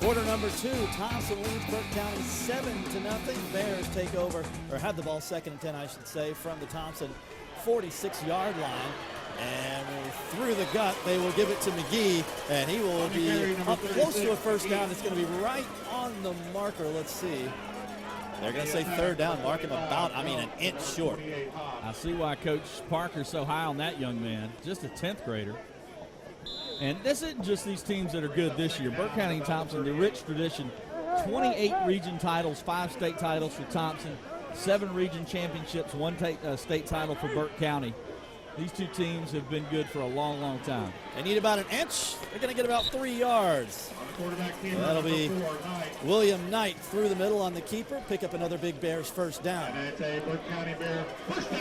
Quarter number 2, Thomson leads Burke County 7-0. Bears take over, or have the ball 2nd and 10, I should say, from the Thomson 46-yard line. And through the gut, they will give it to McGee, and he will be up close to a first down. It's going to be right on the marker. Let's see. They're going to say 3rd down, mark him about, an inch short. I see why Coach Parker's so high on that young man, just a 10th grader. And this isn't just these teams that are good this year. Burke County and Thomson, the rich tradition, 28 region titles, 5 state titles for Thomson, 7 region championships, 1 state title for Burke County. These two teams have been good for a long, long time. They need about an inch. They're going to get about 3 yards. That'll be William Knight through the middle on the keeper. Pick up another big Bears first down. And it's a Burke County Bear first down.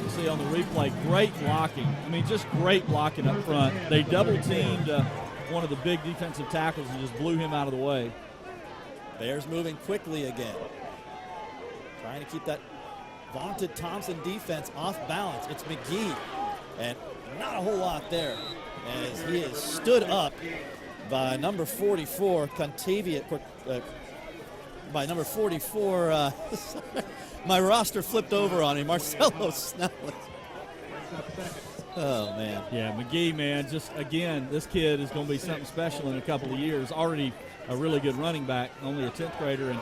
You see on the replay, great blocking. Just great blocking up front. They double-teamed one of the big defensive tackles and just blew him out of the way. Bears moving quickly again. Trying to keep that vaunted Thomson defense off balance. It's McGee, and not a whole lot there as he is stood up by number 44, Contavia, by number 44, my roster flipped over on him, Marcelo Snellis. Oh, man. Yeah, McGee, man, just, again, this kid is going to be something special in a couple of years. Already a really good running back, only a 10th grader, and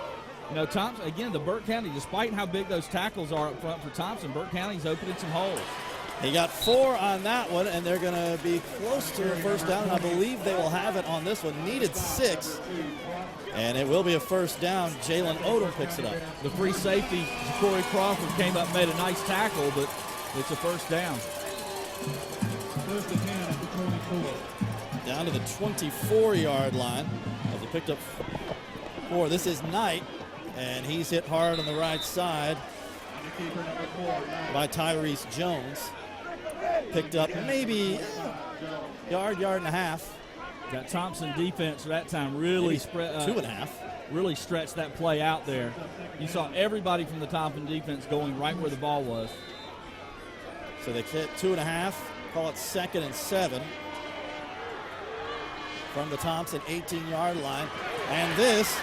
Thomson, again, the Burke County, despite how big those tackles are up front for Thomson, Burke County's opening some holes. He got 4 on that one, and they're going to be close to a first down. I believe they will have it on this one. Needed 6, and it will be a first down. Jalen Odom picks it up. The free safety, Corey Crawford, came up, made a nice tackle, but it's a first down. First and 10 at the 24. Down to the 24-yard line as he picked up 4. This is Knight, and he's hit hard on the right side by Tyrese Jones. Picked up maybe yard and a half. That Thomson defense for that time really spread 2.5. Really stretched that play out there. You saw everybody from the Thomson defense going right where the ball was. So they hit 2.5. Call it 2nd and 7 from the Thomson 18-yard line. And this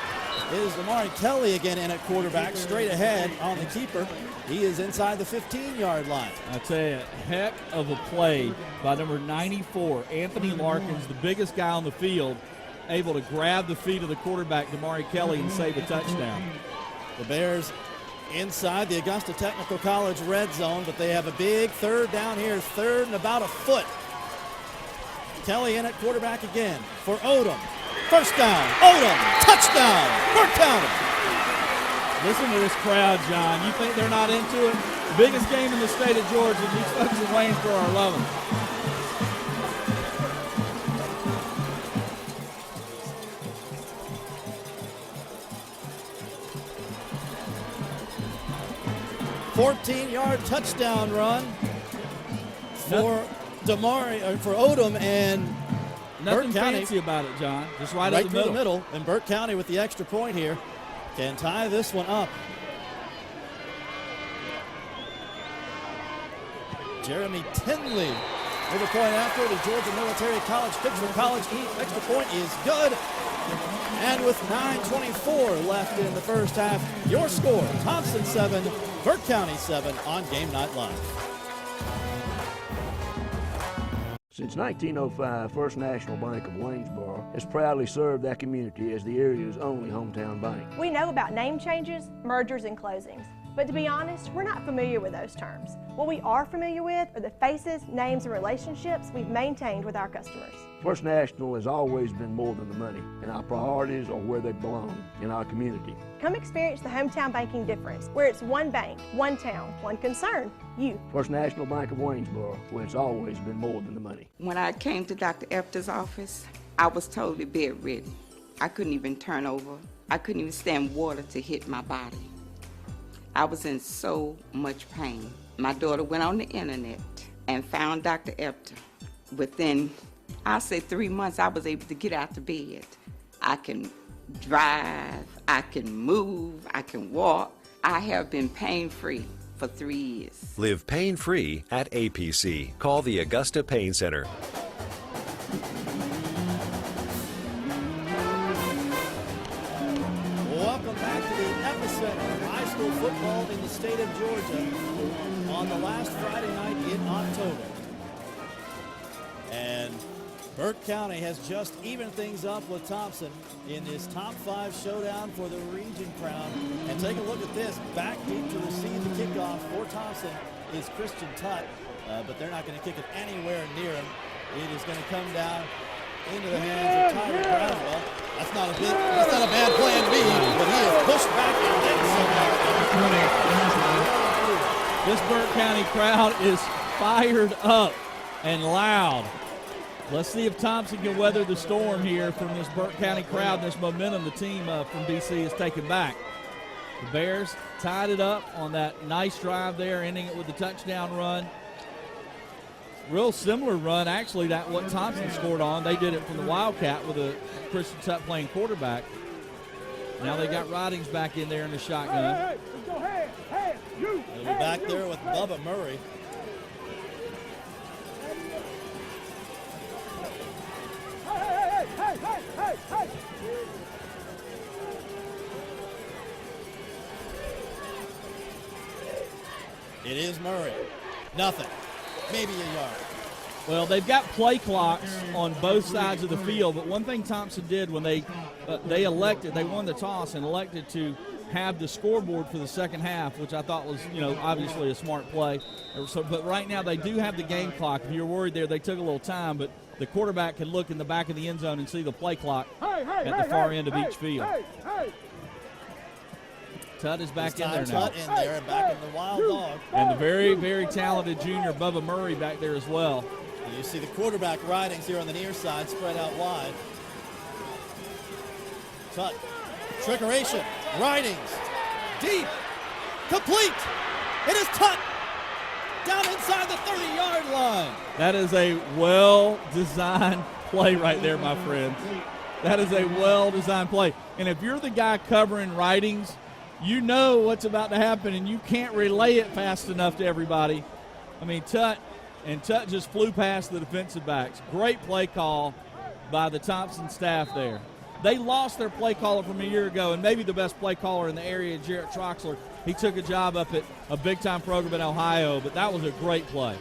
is Damari Kelly again in at quarterback, straight ahead on the keeper. He is inside the 15-yard line. I tell you, heck of a play by number 94, Anthony Larkins, the biggest guy on the field, able to grab the feet of the quarterback, Damari Kelly, and save a touchdown. The Bears inside the Augusta Technical College red zone, but they have a big 3rd down here, 3rd and about a foot. Kelly in at quarterback again for Odom. First down, Odom, touchdown, Burke County. Listen to this crowd, John. You think they're not into it? Biggest game in the state of Georgia. These folks in Waynesboro are loving it. $14-yard touchdown run for for Odom and Nothing Burke County. fancy about it, John. Just right Right in through the middle. And Burke County with the extra point here can tie this one up. Jeremy Tinley with a point after the Georgia Military College Pittsburgh College extra point is good. And with 9:24 left in the first half, your score, Thomson 7, Burke County 7 on Game Night Live. Since 1905, First National Bank of Waynesboro has proudly served that community as the area's only hometown bank. We know about name changes, mergers, and closings. But to be honest, we're not familiar with those terms. What we are familiar with are the faces, names, and relationships we've maintained with our customers. First National has always been more than the money, and our priorities are where they belong, in our community. Come experience the hometown banking difference, where it's one bank, one town, one concern, you. First National Bank of Waynesboro, where it's always been more than the money. When I came to Dr. Epter's office, I was totally bedridden. I couldn't even turn over. I couldn't even stand water to hit my body. I was in so much pain. My daughter went on the internet and found Dr. Epter. Within, I'll say 3 months, I was able to get out of bed. I can drive, I can move, I can walk. I have been pain-free for 3 years. Live pain-free at APC. Call the Augusta Pain Center. Burke County has just evened things up with Thomson in this top 5 showdown for the region crown. And take a look at this. Back deep to receive the kickoff for Thomson is Christian Tutt, but they're not going to kick it anywhere near him. It is going to come down into the hands of Tyler Braswell. That's not a bad plan to me, but he is pushed back and then This Burke County crowd is fired up and loud. Let's see if Thomson can weather the storm here from this Burke County crowd, this momentum the team from DC has taken back. The Bears tied it up on that nice drive there, ending it with the touchdown run. Real similar run, actually, that what Thomson scored on. They did it from the Wildcat with a Christian Tutt playing quarterback. Now they got Ridings back in there in the shotgun. He'll be back there with Bubba Murray. It is Murray. Nothing. Maybe a yard. Well, they've got play clocks on both sides of the field, but one thing Thomson did when they won the toss and elected to have the scoreboard for the second half, which I thought was, obviously a smart play. But right now they do have the game clock. If you're worried there, they took a little time, but the quarterback can look in the back of the end zone and see the play clock at the far end of each field. Tutt is back in there now. Tutt in there and back in the Wild Dog. And the very, very talented junior Bubba Murray back there as well. And you see the quarterback Ridings here on the near side, spread out wide. Tutt, trickeration, Ridings, deep, complete. It is Tutt down inside the 30-yard line. That is a well-designed play right there, my friends. That is a well-designed play. And if you're the guy covering Ridings, you know what's about to happen, and you can't relay it fast enough to everybody. I mean, Tutt just flew past the defensive backs. Great play call by the Thomson staff there. They lost their play caller from a year ago, and maybe the best play caller in the area, Jarrett Troxler. He took a job up at a big-time program in Ohio, but that was a great play.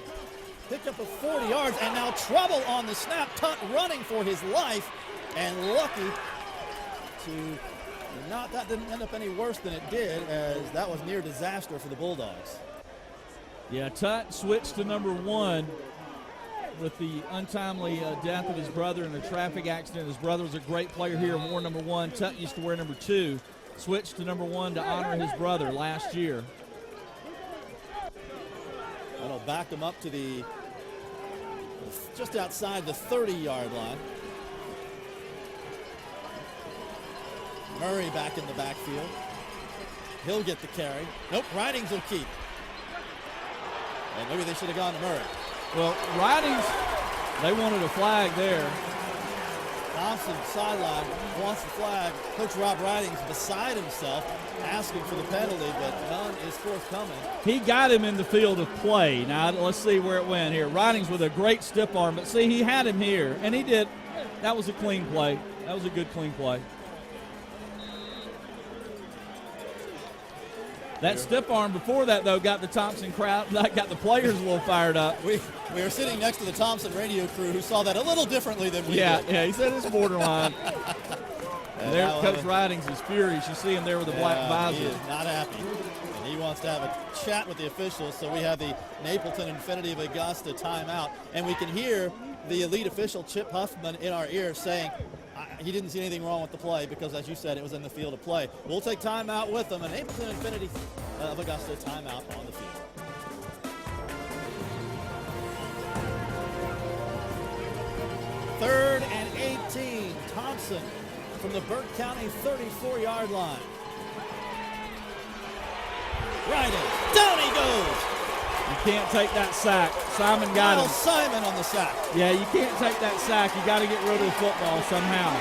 Picked up a 40 yards, and now trouble on the snap. Tutt running for his life, and lucky to not. That didn't end up any worse than it did, as that was near disaster for the Bulldogs. Yeah, Tutt switched to number 1 with the untimely death of his brother in a traffic accident. His brother was a great player here and wore number 1. Tutt used to wear number 2. Switched to number 1 to honor his brother last year. That'll back him up to the just outside the 30-yard line. Murray back in the backfield. He'll get the carry. Nope, Ridings will keep. And maybe they should have gone to Murray. Well, Ridings, they wanted a flag there. Thomson sideline wants the flag. Coach Rob Ridings beside himself asking for the penalty, but none is forthcoming. He got him in the field of play. Now, let's see where it went here. Ridings with a great stiff arm, but see, he had him here, and he did. That was a clean play. That was a good, clean play. That stiff arm before that, though, got the Thomson crowd, got the players a little fired up. We were sitting next to the Thomson radio crew who saw that a little differently than we did. Yeah, he said it's borderline. And there, Coach Ridings is furious. You see him there with the black visor. He is not happy. And he wants to have a chat with the officials, so we have the Napleton Infinity of Augusta timeout. And we can hear the elite official, Chip Huffman, in our ear saying, he didn't see anything wrong with the play because, as you said, it was in the field of play. We'll take timeout with them, and Napleton Infinity of Augusta timeout on the field. Third and 18. Thomson from the Burke County 34-yard line. Riding. Down he goes. You can't take that sack. Simon got him. Simon on the sack. Yeah, you can't take that sack. You got to get rid of the football somehow.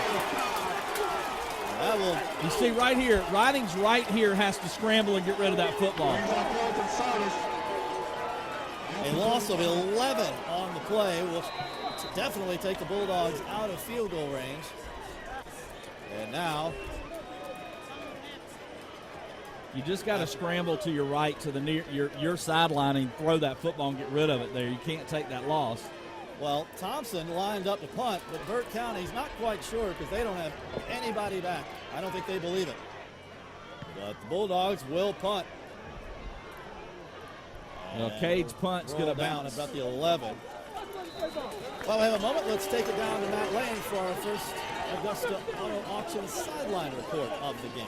You see right here, Ridings right here has to scramble and get rid of that football. A loss of 11 on the play will definitely take the Bulldogs out of field goal range. And now you just got to scramble to your right to the near your sideline and throw that football and get rid of it there. You can't take that loss. Well, Thomson lined up to punt, but Burke County's not quite sure because they don't have anybody back. I don't think they believe it. But the Bulldogs will punt. Well, Cade's punt's going to down bounce. about the 11. Well, we have a moment. Let's take it down to Matt Lane for our first Augusta Auto Auction sideline report of the game.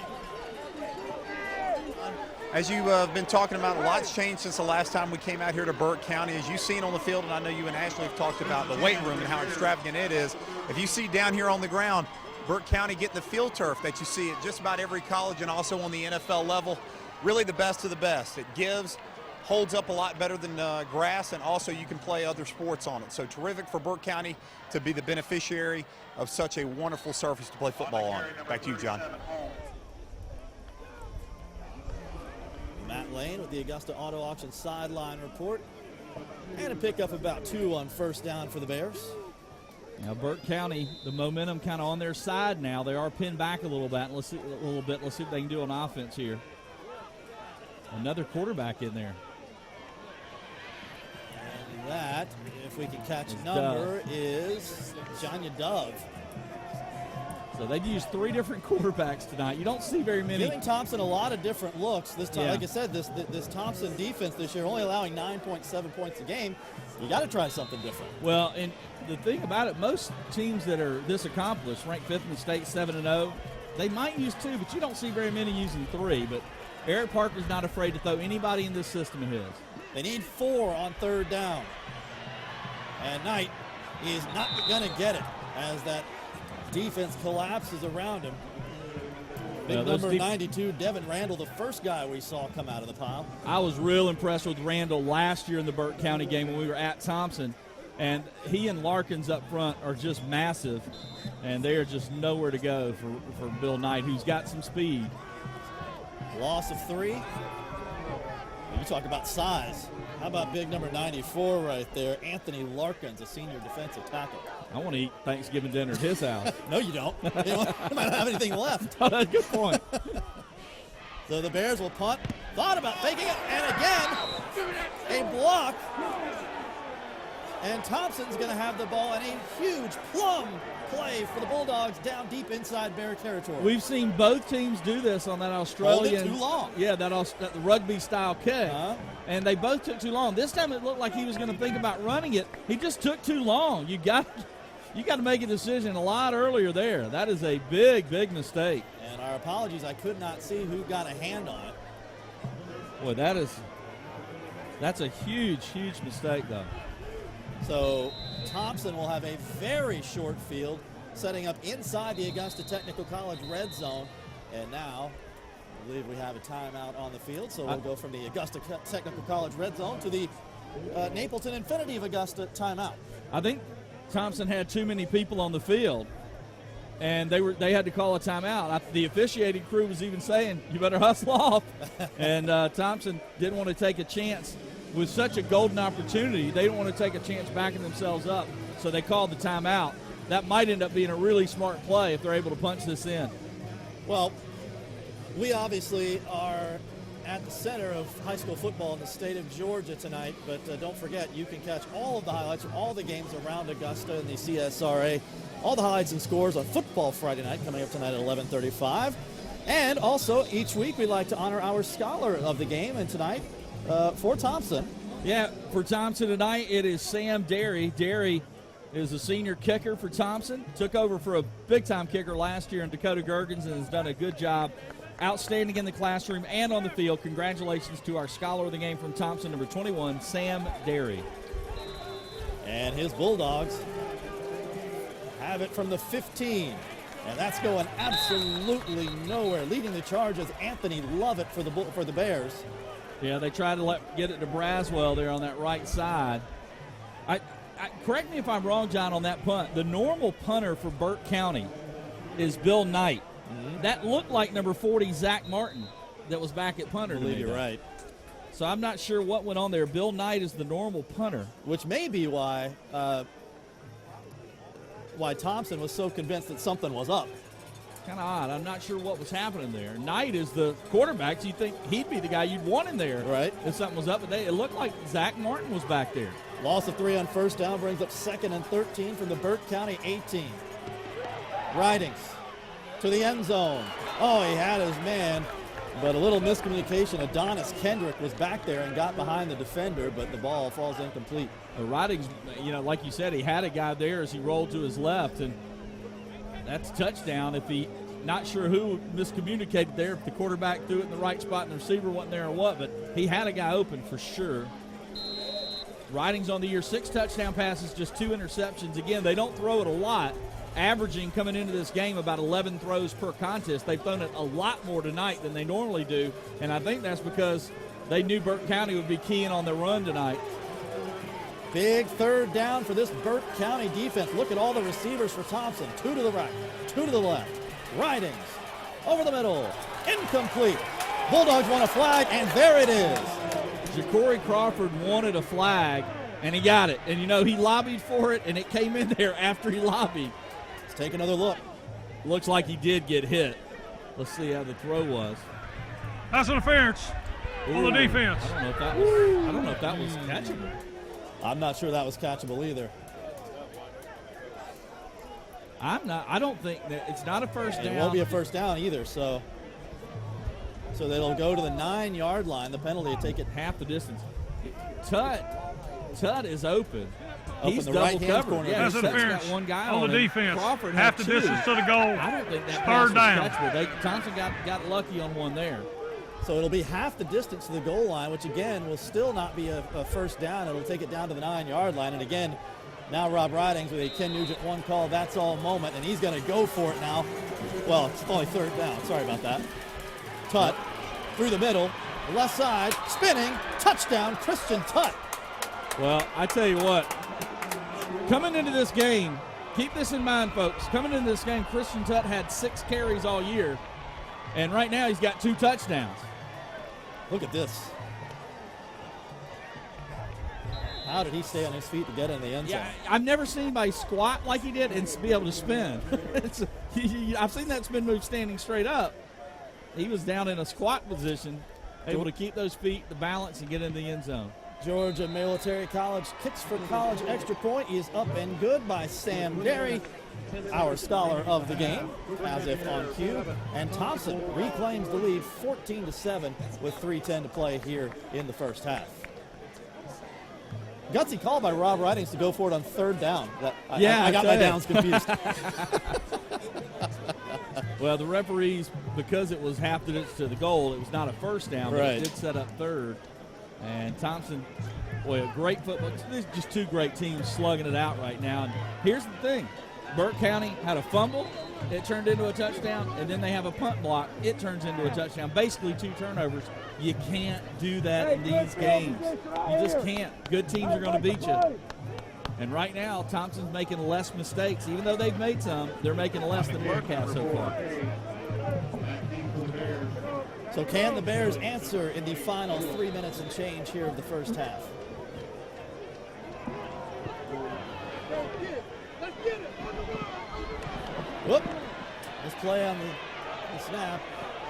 As you've been talking about, a lot's changed since the last time we came out here to Burke County. As you've seen on the field, and I know you and Ashley have talked about the weight room and how extravagant it is. If you see down here on the ground, Burke County getting the field turf that you see at just about every college and also on the NFL level, really the best of the best. It gives, holds up a lot better than grass, and also you can play other sports on it. So terrific for Burke County to be the beneficiary of such a wonderful surface to play football on. Back to you, John. Matt Lane with the Augusta Auto Auction sideline report. And a pickup about 2 on first down for the Bears. Now Burke County, the momentum kind of on their side now. They are pinned back a little bit. Let's see what they can do on offense here. Another quarterback in there. And that, if we can catch a number, is Janya Dove. So they've used 3 different quarterbacks tonight. You don't see very many. Giving Thomson a lot of different looks this time. Yeah. Like I said, this Thomson defense this year only allowing 9.7 points a game. You got to try something different. Well, and the thing about it, most teams that are this accomplished, ranked 5th in the state, 7-0, they might use 2, but you don't see very many using 3. But Eric Parker's not afraid to throw anybody in this system of his. They need 4 on third down. And Knight is not going to get it as that defense collapses around him. Big number 92, Devin Randall, the first guy we saw come out of the pile. I was real impressed with Randall last year in the Burke County game when we were at Thomson. And he and Larkins up front are just massive. And they are just nowhere to go for Bill Knight, who's got some speed. Loss of 3. You talk about size. How about big number 94 right there, Anthony Larkins, a senior defensive tackle. I want to eat Thanksgiving dinner at his house. No, you don't. You might not have anything left. Oh, that's a good point. So the Bears will punt. Thought about taking it, and again, a block. And Thompson's going to have the ball, and a huge plum play for the Bulldogs down deep inside Bear territory. We've seen both teams do this on that Australian. Hold it too long. Yeah, that rugby-style kick. And they both took too long. This time it looked like he was going to think about running it. He just took too long. You got to make a decision a lot earlier there. That is a big, big mistake. And our apologies, I could not see who got a hand on it. Boy, that's a huge, huge mistake, though. So Thomson will have a very short field, setting up inside the Augusta Technical College red zone. And now I believe we have a timeout on the field, so we'll go from the Augusta Technical College red zone to the Napleton Infinity of Augusta timeout. I think Thomson had too many people on the field, and they had to call a timeout. The officiating crew was even saying, you better hustle off. And Thomson didn't want to take a chance with such a golden opportunity. They didn't want to take a chance backing themselves up, so they called the timeout. That might end up being a really smart play if they're able to punch this in. Well, we obviously are at the center of high school football in the state of Georgia tonight, but don't forget, you can catch all of the highlights from all the games around Augusta in the CSRA, all the highlights and scores on Football Friday night coming up tonight at 11:35. And also, each week we like to honor our scholar of the game, and tonight, for Thomson. Yeah, for Thomson tonight, it is Sam Derry. Derry is a senior kicker for Thomson. Took over for a big-time kicker last year in Dakota Gergens and has done a good job. Outstanding in the classroom and on the field. Congratulations to our scholar of the game from Thomson, number 21, Sam Derry. And his Bulldogs have it from the 15. And that's going absolutely nowhere. Leading the charge is Anthony Lovett for the Bears. Yeah, they tried to get it to Braswell there on that right side. Correct me if I'm wrong, John, on that punt. The normal punter for Burke County is Bill Knight. Mm-hmm. That looked like number 40, Zach Martin, that was back at punter. I believe you're right. So I'm not sure what went on there. Bill Knight is the normal punter. Which may be why Thomson was so convinced that something was up. Kind of odd. I'm not sure what was happening there. Knight is the quarterback, so you think he'd be the guy you'd want in there. Right. If something was up. But it looked like Zach Martin was back there. Loss of 3 on first down brings up 2nd and 13 from the Burke County 18. Ridings to the end zone. Oh, he had his man, but a little miscommunication. Adonis Kendrick was back there and got behind the defender, but the ball falls incomplete. The Ridings, like you said, he had a guy there as he rolled to his left, and that's a touchdown. If he, not sure who miscommunicated there, if the quarterback threw it in the right spot and the receiver wasn't there or what, but he had a guy open for sure. Ridings on the year, 6 touchdown passes, just 2 interceptions. Again, they don't throw it a lot, averaging coming into this game about 11 throws per contest. They've thrown it a lot more tonight than they normally do, and I think that's because they knew Burke County would be keying on their run tonight. Big 3rd down for this Burke County defense. Look at all the receivers for Thomson. 2 to the right, 2 to the left. Ridings over the middle. Incomplete. Bulldogs want a flag, and there it is. Ja'Cory Crawford wanted a flag, and he got it. And, he lobbied for it, and it came in there after he lobbied. Let's take another look. Looks like he did get hit. Let's see how the throw was. That's interference on the defense. I don't know if that was catchable. I'm not sure that was catchable either. I don't think that it's not a first down. It won't be a first down either, so they'll go to the 9-yard line. The penalty will take it half the distance. Tut is open. in He's the double right-hand covered. corner. Yeah, That's Tut's interference got one guy on the him. defense. Crawford Half had the 2. distance to the goal. I don't think that pass Third was down. catchable. Thompson got lucky on one there. So it'll be half the distance to the goal line, which again will still not be a first down. It'll take it down to the 9-yard line. And again, now Rob Ridings with a Ken Nugent one call, that's all moment, and he's going to go for it now. Well, it's only 3rd down. Sorry about that. Tut through the middle, left side, spinning, touchdown, Christian Tut. Well, I tell you what, coming into this game, keep this in mind, folks. Coming into this game, Christian Tut had 6 carries all year, and right now he's got 2 touchdowns. Look at this. How did he stay on his feet to get in the end zone? Yeah, I've never seen anybody squat like he did and be able to spin. I've seen that spin move standing straight up. He was down in a squat position, able to keep those feet, the balance, and get in the end zone. Georgia Military College kicks for college extra point. He is up and good by Sam Derry, our scholar of the game, as if on cue. And Thomson reclaims the lead 14-7 with 3:10 to play here in the first half. Gutsy call by Rob Ridings to go for it on 3rd down. I got my downs confused. Well, the referees, because it was half the distance to the goal, it was not a first down, but it did set up 3rd. And Thomson, boy, a great football. These are just 2 great teams slugging it out right now. And here's the thing. Burke County had a fumble. It turned into a touchdown. And then they have a punt block. It turns into a touchdown. Basically 2 turnovers. You can't do that in these games. You just can't. Good teams are going to beat you. And right now, Thompson's making less mistakes. Even though they've made some, they're making less than Burke has so far. So can the Bears answer in the final 3 minutes and change here of the first half? Whoop. Let's play on the snap.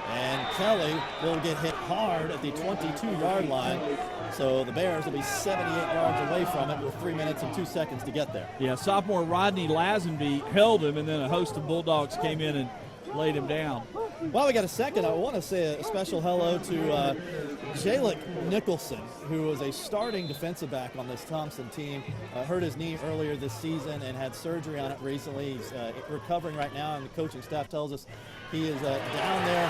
And Kelly will get hit hard at the 22-yard line. So the Bears will be 78 yards away from it with 3 minutes and 2 seconds to get there. Yeah, sophomore Rodney Lazenby held him, and then a host of Bulldogs came in and laid him down. While we got a second, I want to say a special hello to Jalik Nicholson, who was a starting defensive back on this Thomson team. Hurt his knee earlier this season and had surgery on it recently. He's recovering right now, and the coaching staff tells us he is down there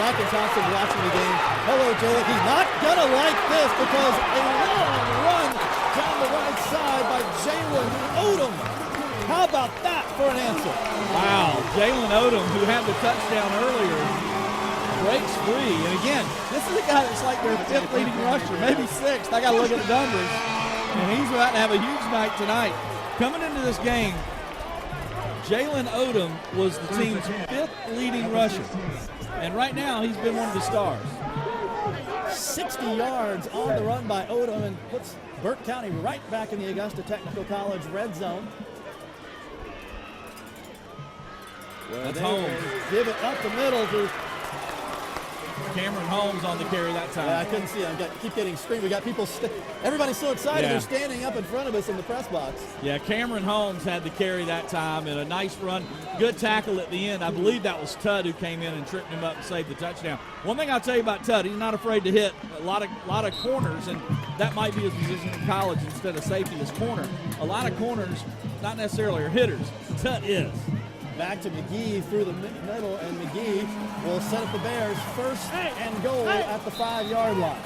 back in Thomson watching the game. Hello, Jalik. He's not going to like this because a long run down the right side by Jalen Odom. How about that for an answer? Wow, Jalen Odom, who had the touchdown earlier, breaks free. And again, this is a guy that's like their 5th leading rusher, maybe 6th. I got to look at the numbers. And he's about to have a huge night tonight. Coming into this game, Jalen Odom was the team's 5th leading rusher. And right now, he's been one of the stars. 60 yards on the run by Odom and puts Burke County right back in the Augusta Technical College red zone. That's Holmes. Give it up the middle to Cameron Holmes on the carry that time. Yeah, I couldn't see it. Keep getting screamed. We got people. Everybody's so excited. Yeah. They're standing up in front of us in the press box. Yeah, Cameron Holmes had the carry that time and a nice run. Good tackle at the end. I believe that was Tudd who came in and tripped him up and saved the touchdown. One thing I'll tell you about Tudd, he's not afraid to hit a lot of corners, and that might be his position in college instead of safety as corner. A lot of corners, not necessarily are hitters. Tudd is. Back to McGee through the middle, and McGee will set up the Bears first and goal at the 5-yard line.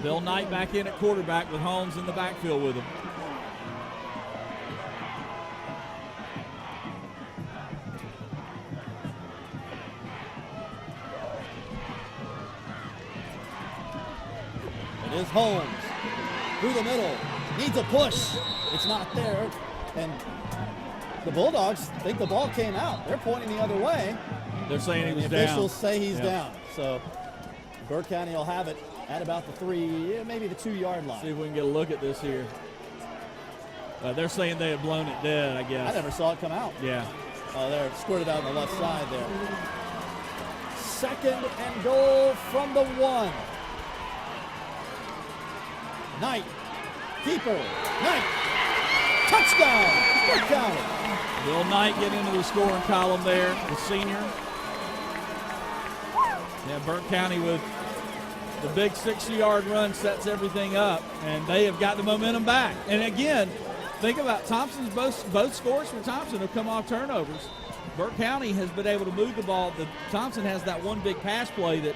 Bill Knight back in at quarterback with Holmes in the backfield with him. It is Holmes through the middle. Needs a push. It's not there. And the Bulldogs think the ball came out. They're pointing the other way. They're saying he was the down. Officials say he's down. So Burke County will have it at about the 3, maybe the 2-yard line. See if we can get a look at this here. They're saying they had blown it dead, I guess. I never saw it come out. Yeah. Oh, they're squirted out on the left side there. 2nd and goal from the 1. Knight. Keeper. Knight. Touchdown. Burke County. Bill Knight getting into the scoring column there, the senior. Yeah, Burke County with the big 60-yard run sets everything up, and they have got the momentum back. And again, think about Thompson's both scores for Thomson have come off turnovers. Burke County has been able to move the ball. Thomson has that one big pass play that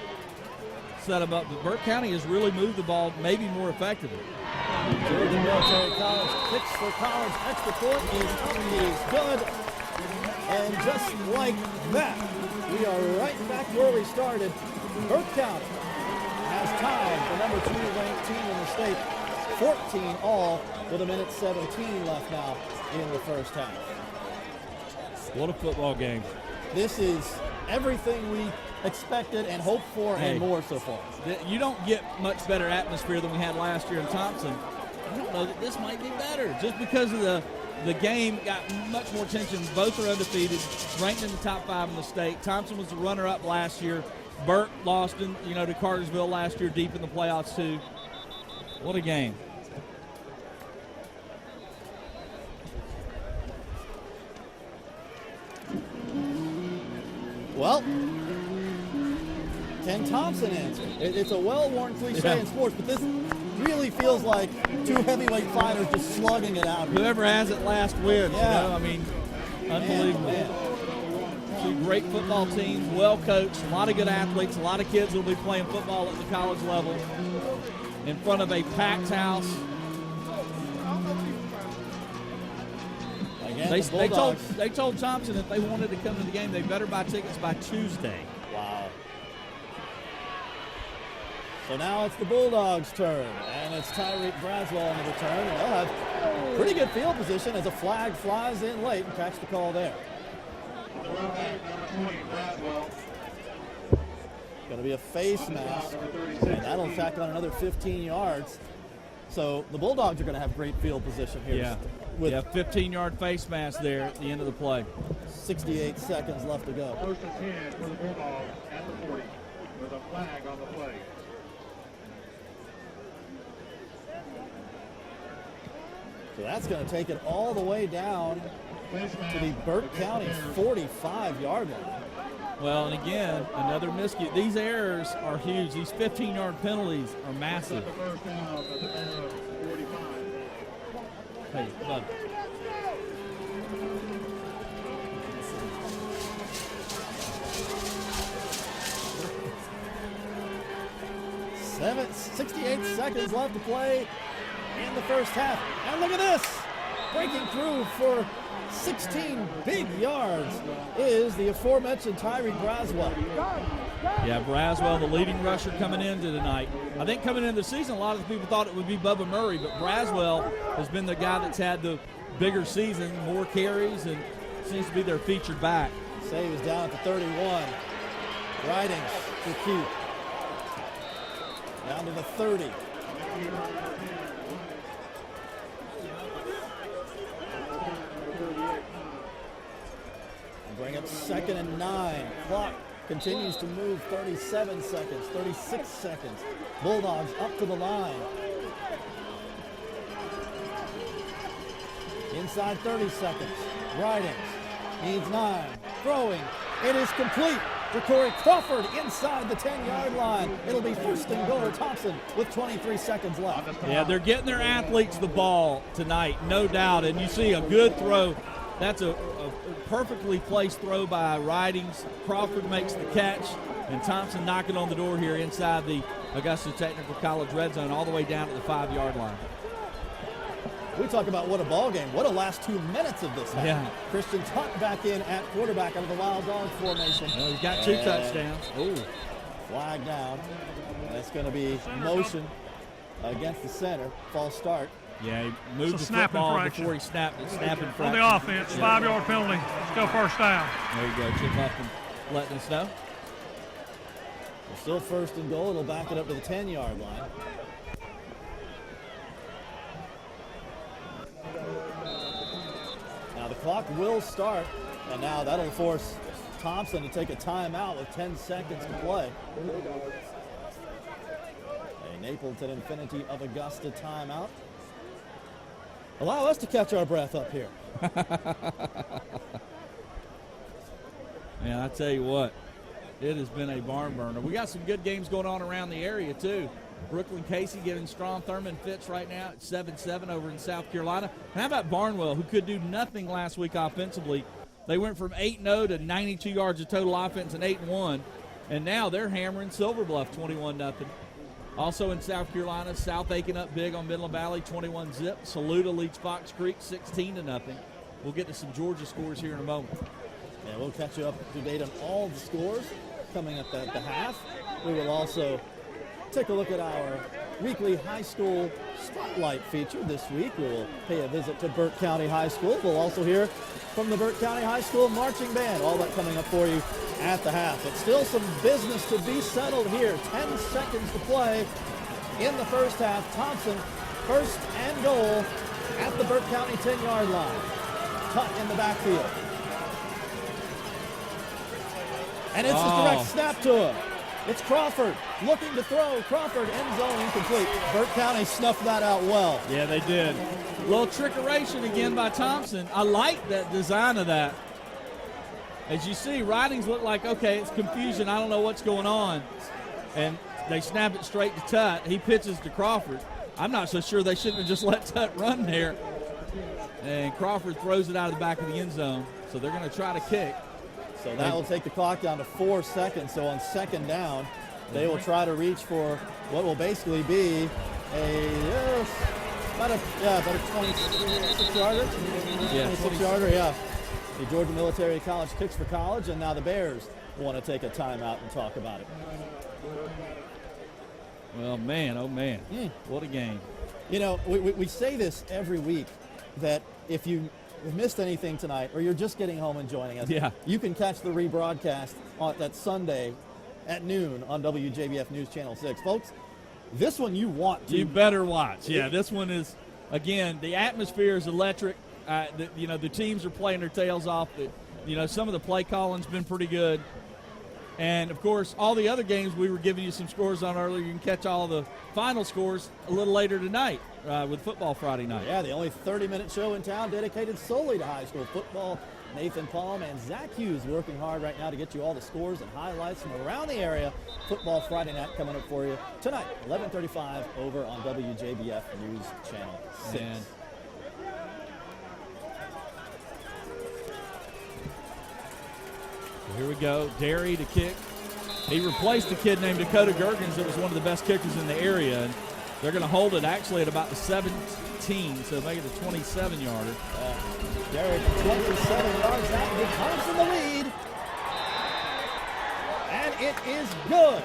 set them up, but Burke County has really moved the ball maybe more effectively. Georgia Military College kicks for college. Extra point is good. And just like that, we are right back where we started. Burke County has tied the number 2 ranked team in the state. 14 all with 1:17 left now in the first half. What a football game. This is everything we expected and hoped for and more so far. You don't get much better atmosphere than we had last year in Thomson. I don't know that this might be better just because of the game got much more tension. Both are undefeated, ranked in the top 5 in the state. Thomson was the runner-up last year. Burke lost to Cartersville last year, deep in the playoffs too. What a game. Well, can Thomson answer? It's a well-worn cliche in sports, but this really feels like 2 heavyweight fighters just slugging it out. Whoever has it last wins. Yeah. You know? I mean, unbelievable. 2 great football teams, well coached, a lot of good athletes, a lot of kids will be playing football at the college level in front of a packed house. Again, They told Thomson if they wanted to come to the game, they better buy tickets by Tuesday. Wow. So now it's the Bulldogs' turn, and it's Tyreek Braswell on the return, and they'll have pretty good field position as a flag flies in late and catch the call there. Going to be a face mask, and that'll tack on another 15 yards. So the Bulldogs are going to have great field position here. Yeah. With 15-yard face mask there at the end of the play. 68 seconds left to go. 1st and 10 for the Bulldogs at the 40 with a flag on the play. So that's going to take it all the way down to the Burke County 45-yard line. Well, and again, another miscue. These errors are huge. These 15-yard penalties are massive. First down at the 45. Hey, bud. Seven, 68 seconds left to play in the first half. And look at this! Breaking through for 16 big yards is the aforementioned Tyreek Braswell. Yeah, Braswell, the leading rusher coming into tonight. I think coming into the season, a lot of the people thought it would be Bubba Murray, but Braswell has been the guy that's had the bigger season, more carries, and seems to be their featured back. Say he was down at the 31. Ridings for Q. Down to the 30. Bring up 2nd and 9. Clock continues to move. 37 seconds, 36 seconds. Bulldogs up to the line. Inside 30 seconds. Ridings needs 9. Throwing. It is complete to Corey Crawford inside the 10-yard line. It'll be 1st and goal. Thomson with 23 seconds left. Yeah, they're getting their athletes the ball tonight, no doubt. And you see a good throw. That's a perfectly placed throw by Ridings. Crawford makes the catch, and Thomson knocking on the door here inside the Augusta Technical College red zone all the way down to the 5-yard line. We talk about what a ball game. What a last 2 minutes of this. Yeah. Christian Tuck back in at quarterback out of the Wild Dog formation. Well, he's got 2 touchdowns. Ooh. Flag down. That's going to be motion against the center. False start. Yeah, he moved the football before he snapped it. Snapping On fraction. the offense, 5-yard penalty. Let's go first down. There you go. Chip Upton letting us know. Still 1st and goal. It'll back it up to the 10-yard line. Now the clock will start, and now that'll force Thomson to take a timeout with 10 seconds to play. A Napleton Infinity of Augusta timeout. Allow us to catch our breath up here. Man, I tell you what, it has been a barn burner. We got some good games going on around the area, too. Brooklyn Casey giving Strom Thurmond fits right now at 7-7 over in South Carolina. And how about Barnwell, who could do nothing last week offensively? They went from 8-0 to 92 yards of total offense and 8-1, and now they're hammering Silver Bluff 21-0. Also in South Carolina, South Aiken up big on Midland Valley 21-zip. Saluda leads Fox Creek 16-0. We'll get to some Georgia scores here in a moment. And we'll catch you up to date on all the scores coming up at the half. We will also take a look at our weekly high school spotlight feature this week. We will pay a visit to Burke County High School. We'll also hear from the Burke County High School marching band. All that coming up for you at the half. But still some business to be settled here. 10 seconds to play in the first half. Thomson, 1st and goal at the Burke County 10-yard line. Tuck in the backfield. And it's a direct snap to him. It's Crawford looking to throw. Crawford, end zone incomplete. Burke County snuffed that out well. Yeah, they did. A little trickeration again by Thomson. I like that design of that. As you see, Ridings look like, okay, it's confusion. I don't know what's going on. And they snap it straight to Tut. He pitches to Crawford. I'm not so sure they shouldn't have just let Tut run there. And Crawford throws it out of the back of the end zone. So they're going to try to kick. So that will take the clock down to 4 seconds. So on 2nd down, they will try to reach for what will basically be about a 26-yarder. Yeah, 26-yarder, yeah. The Georgia Military College kicks for college, and now the Bears want to take a timeout and talk about it. Well, man, oh, man. What a game. You know, we say this every week, that if you missed anything tonight or you're just getting home and joining us, you can catch the rebroadcast on that Sunday at noon on WJBF News Channel 6. Folks, this one you want to. You better watch. Yeah, this one is, again, the atmosphere is electric. The teams are playing their tails off. Some of the play calling's been pretty good. And, of course, all the other games we were giving you some scores on earlier, you can catch all the final scores a little later tonight with Football Friday night. Yeah, the only 30-minute show in town dedicated solely to high school football. Nathan Palm and Zach Hughes working hard right now to get you all the scores and highlights from around the area. Football Friday night coming up for you tonight, 11:35 over on WJBF News Channel 6. Man. Here we go. Derry to kick. He replaced a kid named Dakota Gergens that was one of the best kickers in the area. And they're going to hold it actually at about the 17, so make it a 27-yarder. Derry 27 yards out with Thomson the lead. And it is good.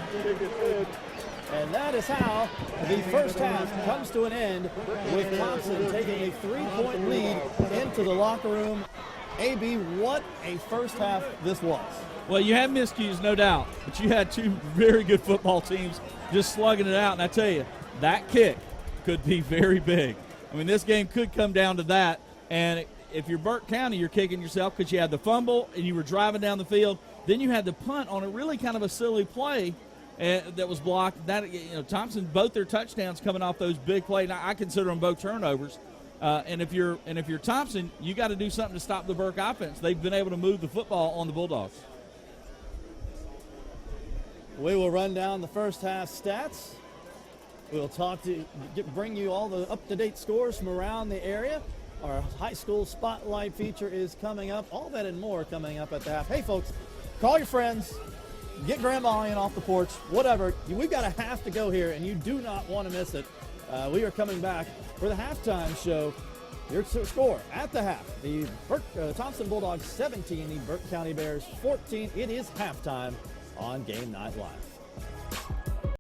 And that is how the first half comes to an end with Thomson taking a 3-point lead into the locker room. AB, what a first half this was. Well, you had miscues, no doubt, but you had two very good football teams just slugging it out. And I tell you, that kick could be very big. I mean, this game could come down to that. And if you're Burke County, you're kicking yourself because you had the fumble and you were driving down the field. Then you had the punt on a really kind of a silly play that was blocked. That, you know, Thomson, both their touchdowns coming off those big plays. Now, I consider them both turnovers. And if you're Thomson, you got to do something to stop the Burke offense. They've been able to move the football on the Bulldogs. We will run down the first half stats. We'll bring you all the up-to-date scores from around the area. Our high school spotlight feature is coming up. All that and more coming up at the half. Hey, folks, call your friends. Get Grandma in off the porch, whatever. We've got a half to go here, and you do not want to miss it. We are coming back for the halftime show. Your score at the half, the Thomson Bulldogs 17, the Burke County Bears 14. It is halftime on Game Night Live.